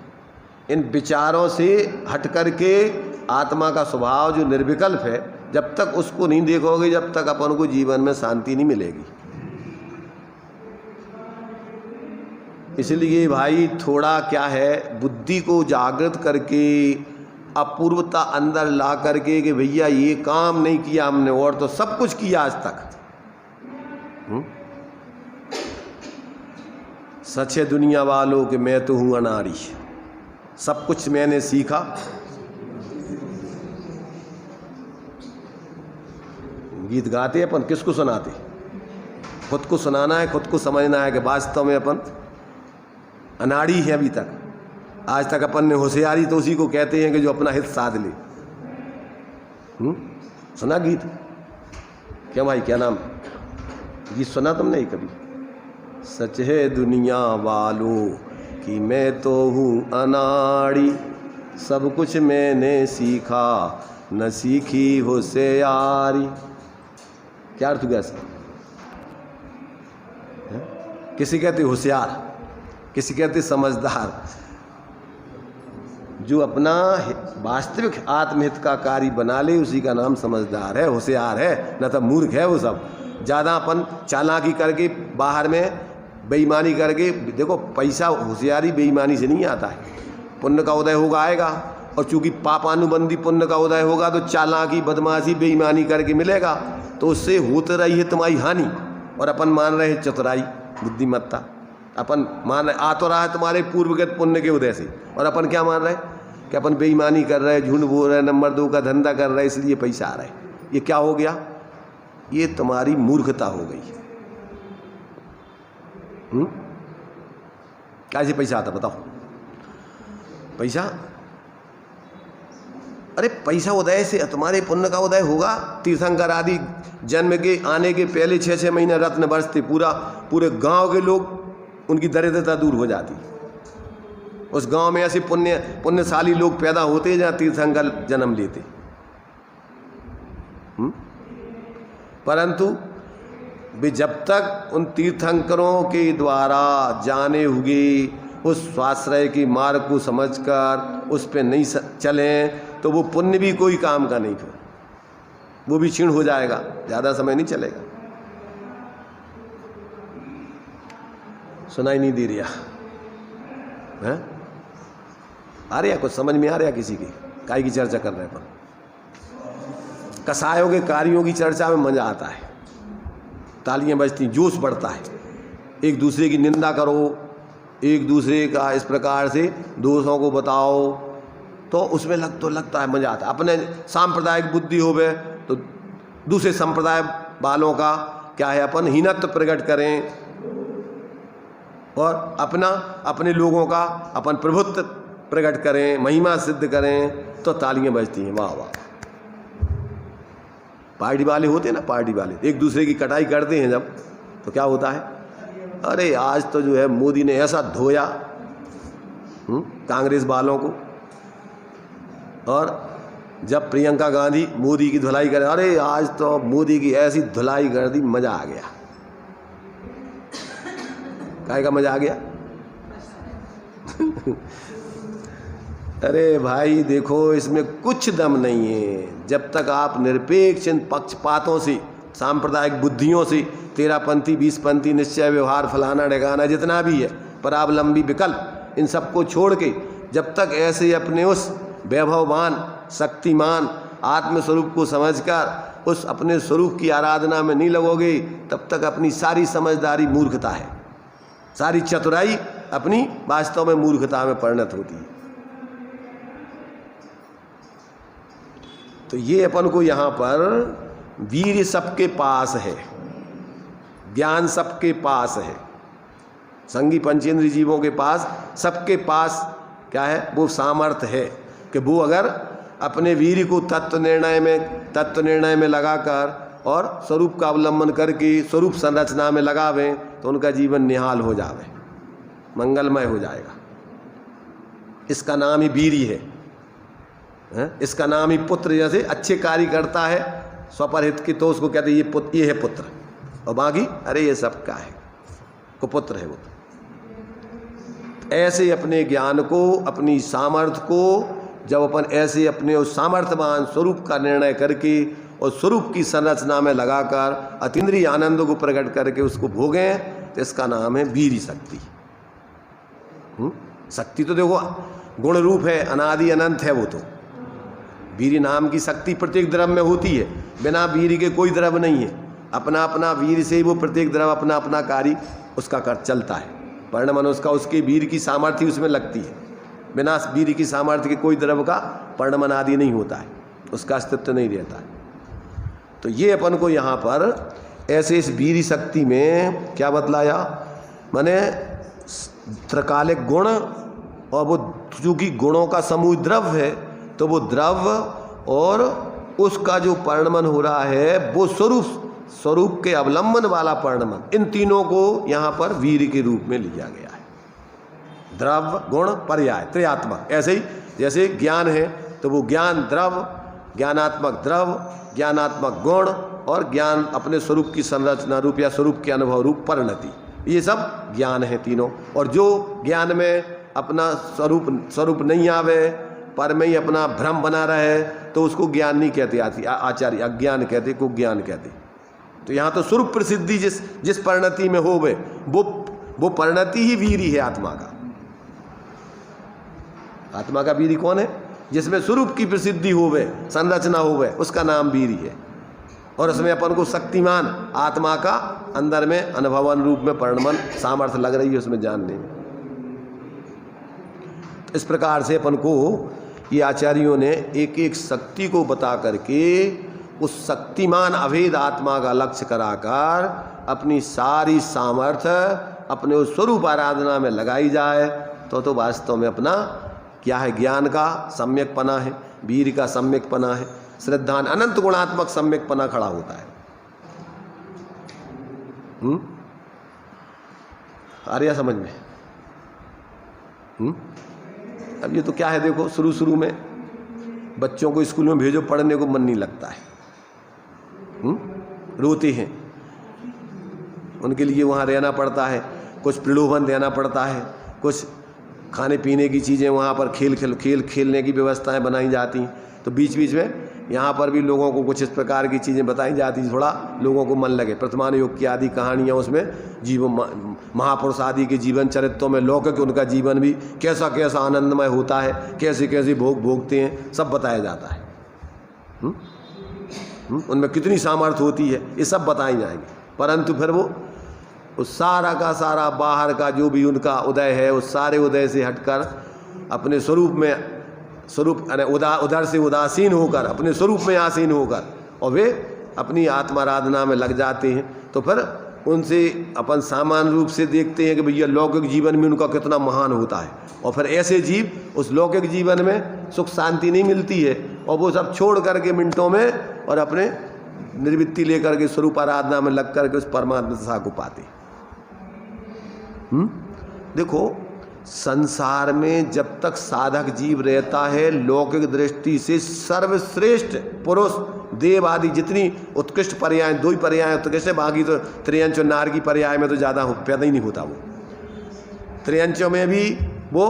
[SPEAKER 1] इन विचारों से हट करके आत्मा का स्वभाव जो निर्विकल्प है, जब तक उसको नहीं देखोगे जब तक अपन को जीवन में शांति नहीं मिलेगी। इसलिए भाई थोड़ा क्या है, बुद्धि को जागृत करके अपूर्वता अंदर ला करके कि भैया ये काम नहीं किया हमने और तो सब कुछ किया आज तक। सच है दुनिया वालों कि मैं तो हूँ अनाड़ी, सब कुछ मैंने सीखा। गीत गाते अपन, किसको सुनाते? खुद को सुनाना है, खुद को समझना है कि वास्तव में अपन अनाड़ी है। अभी तक आज तक अपन ने होशियारी तो उसी को कहते हैं कि जो अपना हित साध ले। सुना गीत? क्या भाई, क्या नाम गीत सुना तुमने कभी? सच है दुनिया वालों कि मैं तो हूँ अनाड़ी, सब कुछ मैंने सीखा न सीखी होशियारी। क्या अर्थ हुआ ऐसा? किसी कहते होशियार, किसी कहते समझदार। जो अपना वास्तविक आत्महित का कार्य बना ले उसी का नाम समझदार है, होशियार है, न तो मूर्ख है वो सब। ज़्यादा अपन चालाकी करके बाहर में बेईमानी करके, देखो पैसा होशियारी बेईमानी से नहीं आता है। पुण्य का उदय होगा आएगा, और चूंकि पापानुबंधी पुण्य का उदय होगा तो चालाकी बदमाशी बेईमानी करके मिलेगा, तो उससे होते रही है तुम्हारी हानि। और अपन मान रहे चतुराई बुद्धिमत्ता, अपन मान रहे आ तो रहा है तुम्हारे पूर्वगत पुण्य के उदय से, और अपन क्या मान रहे कि अपन बेईमानी कर रहे हैं, झूठ बोल रहे हैं, नंबर 2 का धंधा कर रहे हैं, इसलिए पैसा आ रहा है। ये क्या हो गया? ये तुम्हारी मूर्खता हो गई। कैसे पैसा आता बताओ? पैसा, अरे पैसा उदय से तुम्हारे पुण्य का उदय होगा। तीर्थंकर आदि जन्म के आने के पहले 6-6 महीने रत्न बरसते, पूरे गांव के लोग उनकी दरिद्रता दूर हो जाती। उस गांव में ऐसे पुण्यशाली लोग पैदा होते जहाँ तीर्थंकर जन्म लेते। परंतु वे जब तक उन तीर्थंकरों के द्वारा जाने हुए उस स्वाश्रय के मार्ग को समझकर उस पे नहीं चलें तो वो पुण्य भी कोई काम का नहीं, फिर वो भी क्षीण हो जाएगा, ज़्यादा समय नहीं चलेगा। सुनाई नहीं दे रहा है? आ रहा कुछ समझ में आ रहा किसी की? काय की चर्चा कर रहे हैं अपन? कसायों के कार्यों की चर्चा में मजा आता है, तालियां बजती, जोश बढ़ता है। एक दूसरे की निंदा करो, एक दूसरे का इस प्रकार से दोषों को बताओ, तो उसमें लगता है मजा आता है। अपने सांप्रदायिक बुद्धि होवे तो दूसरे संप्रदाय वालों का क्या है, अपन हीनत्व प्रकट करें, और अपने लोगों का अपन प्रभुत्व प्रकट करें, महिमा सिद्ध करें, तो तालियां बजती हैं, वाह वाह। पार्टी वाले होते हैं ना, पार्टी वाले एक दूसरे की कटाई करते हैं जब, तो क्या होता है, अरे आज तो जो है मोदी ने ऐसा धोया कांग्रेस वालों को, और जब प्रियंका गांधी मोदी की धुलाई करे, अरे आज तो मोदी की ऐसी धुलाई कर दी, मजा आ गया। काहे का मजा आ गया? अरे भाई देखो, इसमें कुछ दम नहीं है। जब तक आप निरपेक्ष इन पक्षपातों से, सांप्रदायिक बुद्धियों से, 13पंथी 20पंथी निश्चय व्यवहार फलाना ढेगाना जितना भी है, परावलंबी विकल्प, इन सबको छोड़ के जब तक ऐसे अपने उस वैभववान शक्तिमान आत्मस्वरूप को समझकर उस अपने स्वरूप की आराधना में नहीं लगोगे, तब तक अपनी सारी समझदारी मूर्खता है, सारी चतुराई अपनी वास्तव में मूर्खता में परिणत होती है। तो ये अपन को यहाँ पर वीर सबके पास है, ज्ञान सबके पास है, संगी पंचेंद्रिय जीवों के पास, सबके पास क्या है, वो सामर्थ्य है कि वो अगर अपने वीर को तत्व निर्णय में लगाकर और स्वरूप का अवलंबन करके स्वरूप संरचना में लगावें तो उनका जीवन निहाल हो जावे, मंगलमय हो जाएगा। इसका नाम ही वीरी है, इसका नाम ही पुत्र। जैसे अच्छे कार्य करता है स्वपरहित की तो उसको कहते हैं ये है पुत्र, और बाकी अरे ये सब का है, को पुत्र है वो। ऐसे अपने ज्ञान को, अपनी सामर्थ्य को जब अपन ऐसे अपने उस सामर्थ्यवान स्वरूप का निर्णय करके और स्वरूप की संरचना में लगाकर अतीन्द्रिय आनंद को प्रकट करके उसको भोगें, तो इसका नाम है वीरी शक्ति। शक्ति तो देखो गुण रूप है, अनादि अनंत है वो तो। वीरी नाम की शक्ति प्रत्येक द्रव्य में होती है, बिना वीरी के कोई द्रव्य नहीं है। अपना अपना वीर से ही वो प्रत्येक द्रव्य अपना अपना कार्य उसका कर चलता है। परिणमन उसका, उसके वीर की सामर्थ्य उसमें लगती है। बिना वीर की सामर्थ्य के कोई द्रव्य का परिणमन आदि नहीं होता है, उसका अस्तित्व नहीं रहता है। तो ये अपन को यहाँ पर ऐसे इस वीरी शक्ति में क्या बतलाया, माने त्रकालिक गुण, और वो चूँकि गुणों का समूह द्रव्य है तो वो द्रव्य और उसका जो परिणमन हो रहा है वो स्वरूप के अवलंबन वाला परिणमन, इन तीनों को यहाँ पर वीर के रूप में लिया गया है। द्रव्य गुण पर्याय त्रयात्मक। ऐसे ही जैसे ज्ञान है तो वो ज्ञान द्रव्य, ज्ञानात्मक द्रव्य, ज्ञानात्मक गुण और ज्ञान अपने स्वरूप की संरचना रूप या स्वरूप के अनुभव रूप परिणति, ये सब ज्ञान है तीनों। और जो ज्ञान में अपना स्वरूप नहीं आवे, पर में ही अपना भ्रम बना रहे, तो उसको ज्ञान नहीं कहते आचार्य, अज्ञान कहते, को ज्ञान कहते। तो यहाँ तो स्वरूप प्रसिद्धि जिस परिणति में होवे वो परिणति ही वीरी है आत्मा का। आत्मा का वीरी कौन है? जिसमें स्वरूप की प्रसिद्धि होवे, संरचना होवे, उसका नाम वीरी है। और उसमें अपन को शक्तिमान आत्मा का अंदर में अनुभवन रूप में परिणमन सामर्थ्य लग रही है उसमें जानने में। इस प्रकार से अपन को ये आचार्यों ने एक एक शक्ति को बता करके उस शक्तिमान अभेद आत्मा का लक्ष्य कराकर अपनी सारी सामर्थ्य अपने उस स्वरूप आराधना में लगाई जाए तो वास्तव में अपना क्या है? ज्ञान का सम्यकपना है, वीर का सम्यकपना है, श्रद्धा अनंत गुणात्मक सम्यकपना खड़ा होता है। आ रहा समझ में? अब ये तो क्या है, देखो शुरू में बच्चों को स्कूल में भेजो, पढ़ने को मन नहीं लगता है, रोते हैं, उनके लिए वहाँ रहना पड़ता है, कुछ प्रलोभन देना पड़ता है, कुछ खाने पीने की चीज़ें वहाँ पर खेलने की व्यवस्थाएं बनाई जाती। तो बीच बीच में यहाँ पर भी लोगों को कुछ इस प्रकार की चीज़ें बताई जाती, थोड़ा लोगों को मन लगे। प्रथमान योग की आदि कहानियाँ, उसमें जीवन महापुरुष आदि के जीवन चरित्रों में लौकिक उनका जीवन भी कैसा कैसा आनंदमय होता है, कैसे कैसे भोग भोगते हैं, सब बताया जाता है। उनमें कितनी सामर्थ्य होती है, ये सब बताई जाएंगे। परंतु फिर वो उस सारा का सारा बाहर का जो भी उनका उदय है, उस सारे उदय से हटकर अपने स्वरूप उधर से उदासीन होकर अपने स्वरूप में आसीन होकर और वे अपनी आत्माराधना में लग जाते हैं। तो फिर उनसे अपन सामान्य रूप से देखते हैं कि भैया लौकिक जीवन में उनका कितना महान होता है, और फिर ऐसे जीव उस लौकिक जीवन में सुख शांति नहीं मिलती है, और वो सब छोड़ करके मिनटों में और अपने निर्वृत्ति लेकर के स्वरूप आराधना में लग करके उस परमात्मा दशा को पाते। देखो, संसार में जब तक साधक जीव रहता है, लौकिक दृष्टि से सर्वश्रेष्ठ पुरुष देव आदि जितनी उत्कृष्ट पर्याय, दो ही पर्याय उत्कृष्ट है, बाकी तो त्रियंच और नार की पर्याय में तो ज़्यादा पैदा ही नहीं होता। वो त्रियंचों में भी वो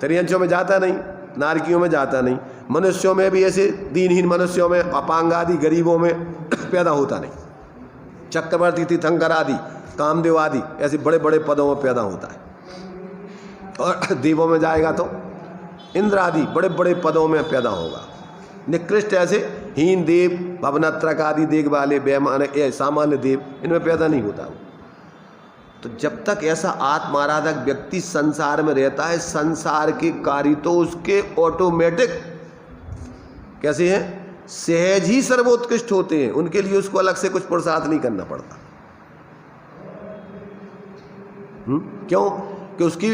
[SPEAKER 1] त्रियंचों में जाता नहीं, नारकियों में जाता नहीं, मनुष्यों में भी ऐसे दीनहीन मनुष्यों में, अपांग आदि गरीबों में पैदा होता नहीं, चक्रवर्ती तीर्थंकर आदि कामदेव आदि ऐसे बड़े बड़े पदों में पैदा होता है। और देवों में जाएगा तो इंद्र आदि बड़े बड़े पदों में पैदा होगा। निकृष्ट ऐसे हीन देव, भवनत्रक आदि देख वाले सामान्य देव, इनमें पैदा नहीं होता। तो जब तक ऐसा आत्माराधक व्यक्ति संसार में रहता है, संसार के कार्य तो उसके ऑटोमेटिक कैसे हैं? सहज ही सर्वोत्कृष्ट होते हैं। उनके लिए उसको अलग से कुछ पुरुषार्थ नहीं करना पड़ता। क्यों? कि उसकी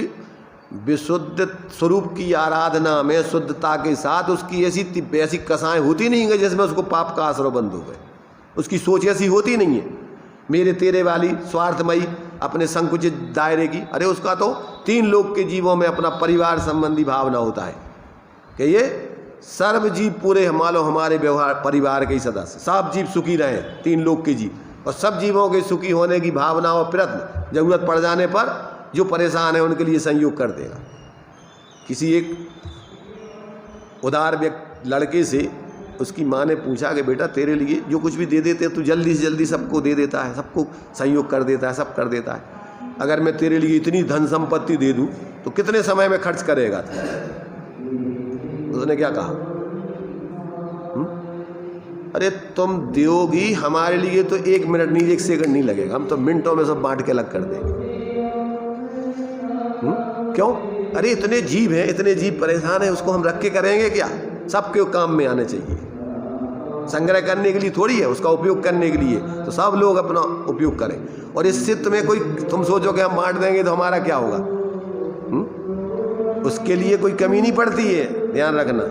[SPEAKER 1] विशुद्ध स्वरूप की आराधना में शुद्धता के साथ उसकी ऐसी कसाएं होती नहीं है जिसमें उसको पाप का आश्रय बंद हो गए। उसकी सोच ऐसी होती नहीं है मेरे तेरे वाली स्वार्थमयी अपने संकुचित दायरे की। अरे उसका तो 3 लोक के जीवों में अपना परिवार संबंधी भावना होता है कि ये सर्व जीव पूरे मान लो हमारे व्यवहार परिवार के ही सदस्य, सब जीव सुखी रहे, 3 लोक के जीव, और सब जीवों के सुखी होने की भावना और प्रयत्न जरूरत पड़ जाने पर जो परेशान है उनके लिए संयोग कर देगा। किसी एक उदार व्यक्ति लड़के से उसकी माँ ने पूछा कि बेटा तेरे लिए जो कुछ भी दे देते तू जल्दी से जल्दी सबको दे देता है, सबको संयोग कर देता है, सब कर देता है। अगर मैं तेरे लिए इतनी धन संपत्ति दे दूँ तो कितने समय में खर्च करेगा तू? उसने क्या कहा? अरे तुम दोगी हमारे लिए तो 1 मिनट नहीं, 1 सेकंड नहीं लगेगा, हम तो मिनटों में सब बांट के अलग कर देंगे। क्यों? अरे इतने जीव हैं, इतने जीव परेशान हैं, उसको हम रख के करेंगे क्या? सबके काम में आने चाहिए। संग्रह करने के लिए थोड़ी है, उसका उपयोग करने के लिए, तो सब लोग अपना उपयोग करें। और इससे तुम्हें कोई तुम सोचो कि हम बांट देंगे तो हमारा क्या होगा? उसके लिए कोई कमी नहीं पड़ती है, ध्यान रखना।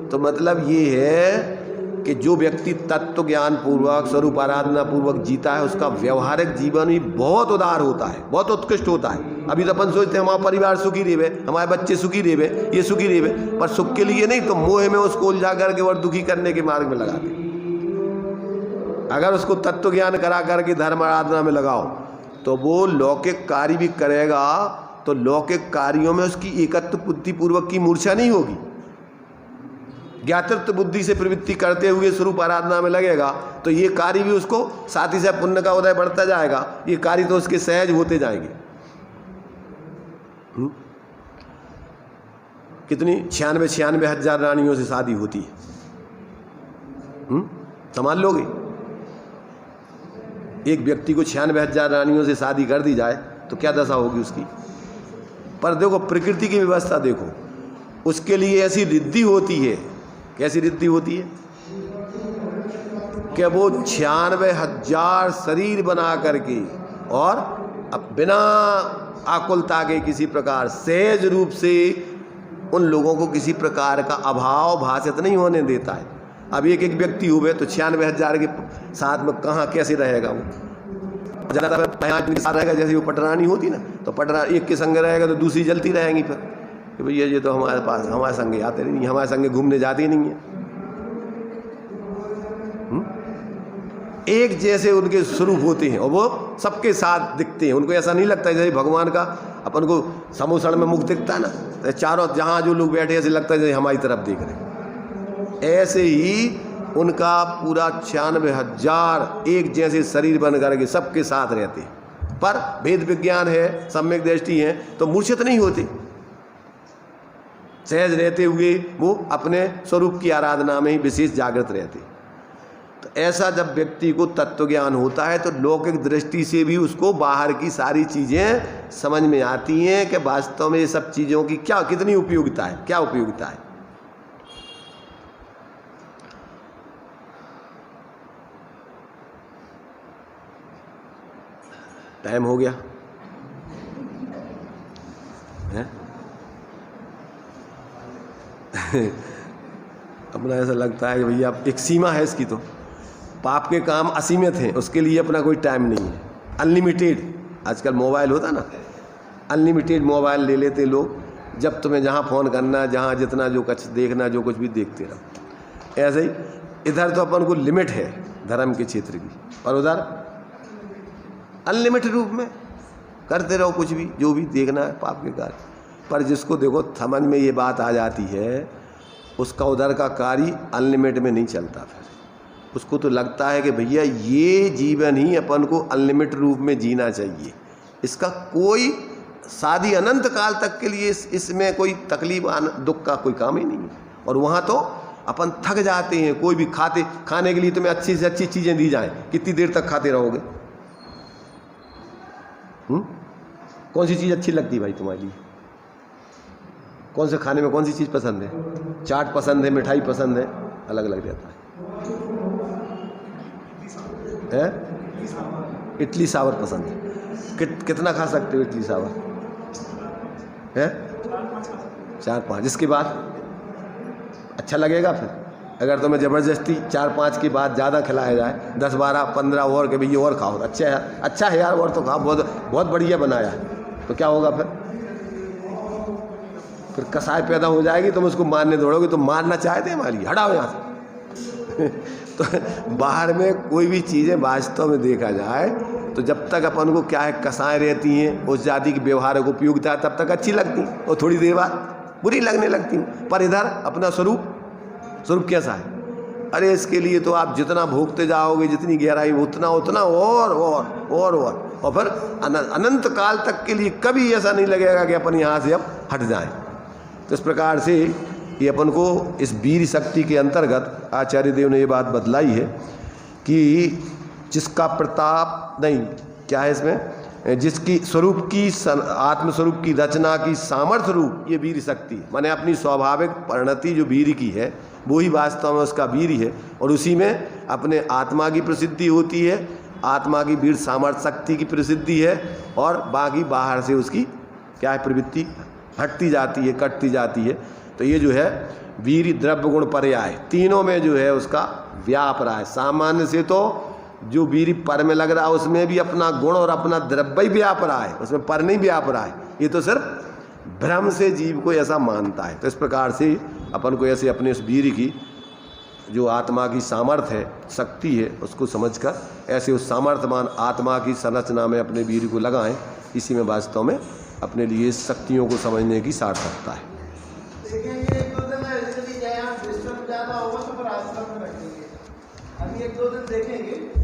[SPEAKER 1] तो मतलब ये है कि जो व्यक्ति तत्व ज्ञान पूर्वक स्वरूप आराधना पूर्वक जीता है उसका व्यवहारिक जीवन भी बहुत उदार होता है, बहुत उत्कृष्ट होता है। अभी तो अपन सोचते हैं हमारा परिवार सुखी रहे, हमारे बच्चे सुखी रहे, ये सुखी रहे, पर सुख के लिए नहीं तो मोह में उसको उलझा करके और दुखी करने के मार्ग में लगाते। अगर उसको तत्व ज्ञान करा करके धर्म आराधना में लगाओ तो वो लौकिक कार्य भी करेगा तो लौकिक कार्यों में उसकी एकत्व बुद्धि पूर्वक की मूर्छा नहीं होगी। ज्ञातृत्व बुद्धि से प्रवृत्ति करते हुए स्वरूप आराधना में लगेगा तो ये कार्य भी उसको साथ ही साथ पुण्य का उदय बढ़ता जाएगा। ये कार्य तो उसके सहज होते जाएंगे। कितनी 96 हजार रानियों से शादी होती है, संभाल लोगे? एक व्यक्ति को 96,000 रानियों से शादी कर दी जाए तो क्या दशा होगी उसकी। पर देखो प्रकृति की व्यवस्था देखो, उसके लिए ऐसी रिद्धि होती है। कैसी रिद्धि होती है कि वो 96,000 शरीर बना करके और अब बिना आकुलता के किसी प्रकार सहज रूप से उन लोगों को किसी प्रकार का अभाव भाषित नहीं होने देता है। अब एक व्यक्ति हुए तो 96,000 के साथ में कहाँ कैसे रहेगा वो? ज़्यादा रहेगा जैसे वो पटरानी होती ना, तो पटरा एक के संग रहेगा तो दूसरी जलती रहेंगी फिर कि भैया ये तो हमारे पास हमारे संगे आते नहीं, हमारे संगे घूमने जाते ही नहीं है। एक जैसे उनके स्वरूप होते हैं और वो सबके साथ दिखते हैं। उनको ऐसा नहीं लगता जैसे भगवान का अपन को समोसण में मुख दिखता है ना, चारों जहाँ जो लोग बैठे ऐसे लगता है जैसे हमारी तरफ देख रहे हैं। ऐसे ही उनका पूरा 96,000 एक जैसे शरीर बन करके सबके साथ रहते हैं। पर भेद विज्ञान है, सम्यक दृष्टि है तो मूर्छित नहीं होते। सहज रहते हुए वो अपने स्वरूप की आराधना में ही विशेष जागृत रहते। तो ऐसा जब व्यक्ति को तत्व ज्ञान होता है तो लौकिक दृष्टि से भी उसको बाहर की सारी चीज़ें समझ में आती हैं कि वास्तव में ये सब चीज़ों की क्या कितनी उपयोगिता है, क्या उपयोगिता है। टाइम हो गया है? अपना ऐसा लगता है कि भैया एक सीमा है इसकी, तो पाप के काम असीमित हैं, उसके लिए अपना कोई टाइम नहीं है। अनलिमिटेड आजकल मोबाइल होता ना, अनलिमिटेड मोबाइल ले लेते लोग, जब तुम्हें जहाँ फ़ोन करना, जहाँ जितना जो कुछ देखना, जो कुछ भी देखते रहो। ऐसे ही इधर तो अपन को लिमिट है धर्म के क्षेत्र की, और उधर अनलिमिटेड रूप में करते रहो कुछ भी, जो भी देखना है पाप के कार्य। पर जिसको देखो समझ में ये बात आ जाती है, उसका उधर का कार्य अनलिमिटेड में नहीं चलता। फिर उसको तो लगता है कि भैया ये जीवन ही अपन को अनलिमिटेड रूप में जीना चाहिए, इसका कोई शादी अनंत काल तक के लिए इसमें कोई तकलीफ दुख का कोई काम ही नहीं है। और वहाँ तो अपन थक जाते हैं। कोई भी खाने के लिए तुम्हें अच्छी से अच्छी चीज़ें दी जाएं, कितनी देर तक खाते रहोगे? कौन सी चीज़ अच्छी लगती है भाई तुम्हारे लिए? कौन से खाने में कौन सी चीज़ पसंद है? चाट पसंद है, मिठाई पसंद है, अलग अलग रहता है। इडली सांभर पसंद है। कितना खा सकते हो इडली सांभर? है 4-5। इसके बाद अच्छा लगेगा? फिर अगर तुम्हें ज़बरदस्ती 4-5 के बाद ज़्यादा खिलाया जाए, 10, 12, 15 और के भैया और खाओ, अच्छा है यार और तो खाओ, बहुत बढ़िया बनाया है, तो क्या होगा? फिर कसाई पैदा हो जाएगी, तुम उसको मारने दौड़ोगे। तो मारना चाहते हैं हमारी, हटाओ यहाँ से। तो बाहर में कोई भी चीज़ें वास्तव में देखा जाए तो जब तक अपन को क्या है कसाएँ रहती हैं, उस जाति की व्यवहारिक उपयोगिता तब तक अच्छी लगती और थोड़ी देर बाद बुरी लगने लगती। पर इधर अपना स्वरूप कैसा है? अरे इसके लिए तो आप जितना भोगते जाओगे, जितनी गहराई उतना और फिर अनंत काल तक के लिए कभी ऐसा नहीं लगेगा कि अपन यहाँ से अब हट जाएं। तो इस प्रकार से ये अपन को इस वीर शक्ति के अंतर्गत आचार्य देव ने ये बात बतलाई है कि जिसका प्रताप नहीं, क्या है इसमें, जिसकी स्वरूप की आत्मस्वरूप की रचना की सामर्थ्य रूप ये वीर शक्ति, माने अपनी स्वाभाविक परिणति जो वीर की है वो ही वास्तव में उसका वीर है। और उसी में अपने आत्मा की प्रसिद्धि होती है, आत्मा की वीर सामर्थ्य शक्ति की प्रसिद्धि है, और बाकी बाहर से उसकी क्या है प्रवृत्ति हटती जाती है, कटती जाती है। तो ये जो है वीर द्रव्य गुण पर्याय तीनों में जो है उसका व्याप रहा है। सामान्य से तो जो वीर पर में लग रहा है उसमें भी अपना गुण और अपना द्रव्य ही व्याप रहा है, उसमें पर नहीं व्याप रहा है। ये तो सिर्फ भ्रम से जीव को ऐसा मानता है। तो इस प्रकार से अपन को ऐसे अपने उस वीर की जो आत्मा की सामर्थ्य है, शक्ति है, उसको समझकर ऐसे उस सामर्थ्यमान आत्मा की संरचना में अपने वीर को लगाएं। इसी में वास्तव में अपने लिए शक्तियों को समझने की सार्थकता है।
[SPEAKER 3] देखेंगे एक दो दिन ऐसे भी जाए, यहाँ डिस्टर्ब ज़्यादा होगा तो फिर आश्रम में रखेंगे। अभी एक दो दिन देखेंगे।